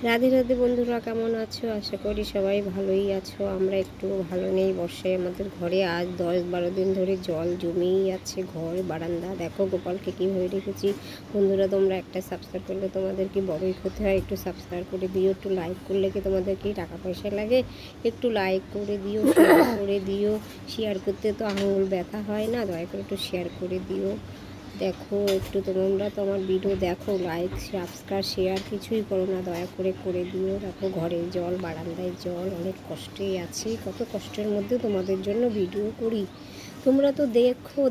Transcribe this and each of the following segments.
রাধে রাধে বন্ধুরা, কেমন আছো? আশা করি সবাই ভালোই আছো। আমরা একটু ভালো নেই। বর্ষায় আমাদের ঘরে আজ 10-12 দিন ধরে জল জমেই আছে, ঘর বারান্দা। দেখো গোপালকে কীভাবে রেখেছি। বন্ধুরা, তোমরা একটা সাবস্ক্রাইব করলে তোমাদের কি বড়ই ক্ষতি হয়? একটু সাবস্ক্রাইব করে দিও। একটু লাইক করলে কি তোমাদের কি টাকা পয়সা লাগে? একটু লাইক করে দিও, শেয়ার করে দিও। শেয়ার করতে তো আঙুল ব্যথা হয় না, দয়া করে একটু শেয়ার করে দিও। দেখো একটু তোমরা তো আমার ভিডিও দেখো, লাইক সাবস্ক্রাইব শেয়ার কিছুই করো না, দয়া করে করে দিও। দেখো ঘরের জল, বারান্দায় জল, অনেক কষ্টেই আছি। কত কষ্টের মধ্যে তোমাদের জন্য ভিডিও করি। তোমরা তো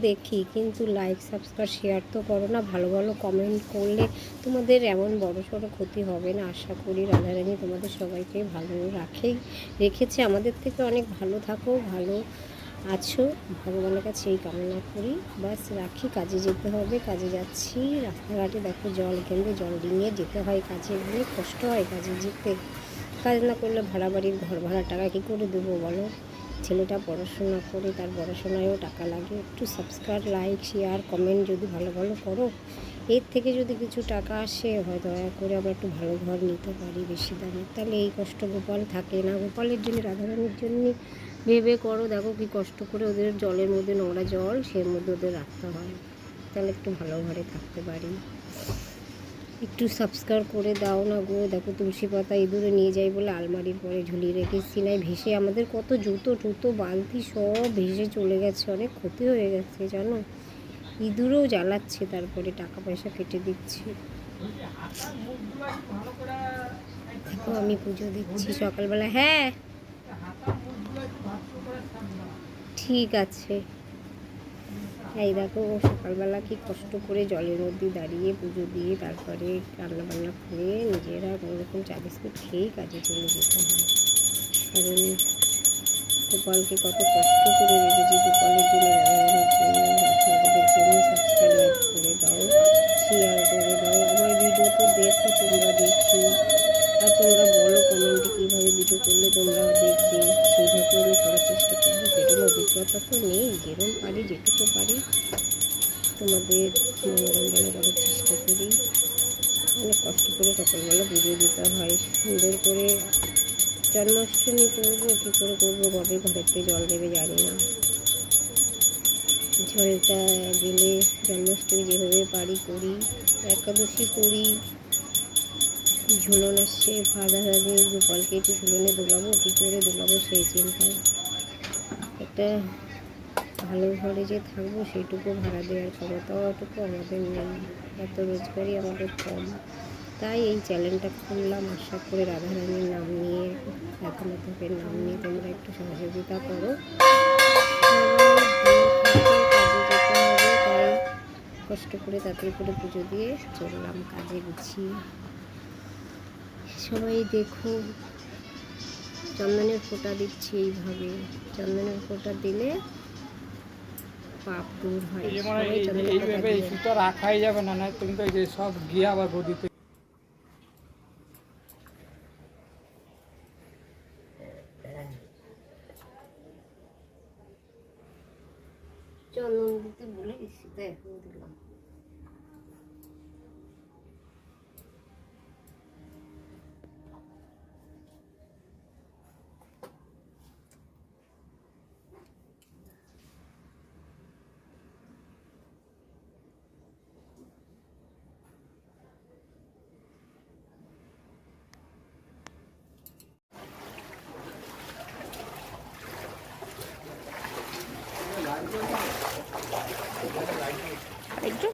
দেখি, কিন্তু লাইক সাবস্ক্রাইব শেয়ার তো করো না। ভালো ভালো কমেন্ট করলে তোমাদের এমন বড় সড়ো ক্ষতি হবে না। আশা করি রাধারানী তোমাদের সবাইকে ভালো রেখেছে। আমাদের থেকে অনেক ভালো থাকো, ভালো আছো, ভগবানের কাছে এই কামনা করি। বাস রাখি, কাজে যেতে হবে, কাজে যাচ্ছি। রাস্তাঘাটে দেখো জল কেন্দ্রে জল নিয়ে যেতে হয় কাজে, অনেক কষ্ট হয় কাজে যেতে। কাজ না করলে ভাড়া বাড়ির ঘর ভাড়ার টাকা কী করে দেবো বলো? ছেলেটা পড়াশোনা করে, তার পড়াশোনায়ও টাকা লাগে। একটু সাবস্ক্রাইব, লাইক, শেয়ার, কমেন্ট যদি ভালো ভালো করো, এর থেকে যদি কিছু টাকা আসে, হয় দয়া করে আমরা একটু ভালো ঘর নিতে পারি বেশি দামে। তাহলে এই কষ্ট গোপাল থাকে না। গোপালের জন্য, রাধারানীর জন্য ভেবে করো। দেখো কি কষ্ট করে ওদের জলের মধ্যে, নোংরা জল, সের মধ্যে ওদের রাখতে হয়, তাহলে একটু ভালো ঘরে থাকতে পারি। একটু সাবস্ক্রাইব করে দাও না গো। দেখো তুলসী পাতা ইঁদুরে নিয়ে যাই বলে আলমারির পরে ঝুলিয়ে রেখেছি, নাই ভেসে আমাদের কত জুতো বালতি সব ভেসে চলে গেছে, অনেক ক্ষতি হয়ে গেছে জানো। ইঁদুরেও জ্বালাচ্ছে, তারপরে টাকা পয়সা কেটে দিচ্ছে। দেখো আমি পুজো দিচ্ছি সকালবেলা। হ্যাঁ ঠিক আছে। এই দেখো সকালবেলা কি কষ্ট করে জলের মধ্যে দাঁড়িয়ে পুজো দিয়ে তারপরে রান্নাবান্না করে নিজেরা কোনোরকম চা বিস্কুট খেয়েই কাজে চলে যেতে হয়। কারণ গোপালকে কত কষ্ট করে রেখেছি। গোপালের জন্য, রাধারানীর জন্য, আপনাদের জন্য সাবস্ক্রাইব লাইক করে দাও, শেয়ার করে দাও। আমার ভিডিও তো দেখো তোমরা, দেখি। আর তোমরা বলো কমেন্টে কীভাবে ভিডিও করলে তোমরা দেখবে, সেইভাবে আমি করার চেষ্টা করবো। সেরকম অভিজ্ঞতা তো নেই, যেরকম পারি যেটুকু পারি তোমাদের মনোরঞ্জন করার চেষ্টা করি। অনেক কষ্ট করে সকালবেলা পুজো দিতে হয় সুন্দর করে। জন্মাষ্টমী করবো, কী করে করবো, কবে ঘরেতে জল দেবে জানি না। জলটা দিলে জন্মাষ্টমী যেভাবে পারি করি। একাদশী করি, ঝুলন আসছে, ভাড়া দিয়ে গোপালকে একটু ঝুলনে দোলাবো, কী করে দোলাবো সেই চিন্তায়। একটা ভালো ঘরে যে থাকবো সেইটুকু ভাড়া দেওয়ার ক্ষমতাটুকু আমাদের নেই, এত রোজগারই আমাদের কম। তাই এই চ্যানেলটা খুললাম, আশা করে রাধারানীর নাম নিয়ে, রাধামাধবের নাম নিয়ে তোমরা একটু সহযোগিতা করো। কাজে যেতে হবে, তাই কষ্ট করে তাড়াতাড়ি করে পুজো দিয়ে চললাম কাজে গুছিয়ে। সবাই দেখো চন্দনের ফোঁটা দিচ্ছি এইভাবে। চন্দনের ফোঁটা দিলে পাপ দূর হয়। সুতো রাখাই যাবে না, না তুমি তো সব গিয়ে আবার গদিতে। চন্দন দিতে ভুলে গেছি, তো এখন দিলাম। একটু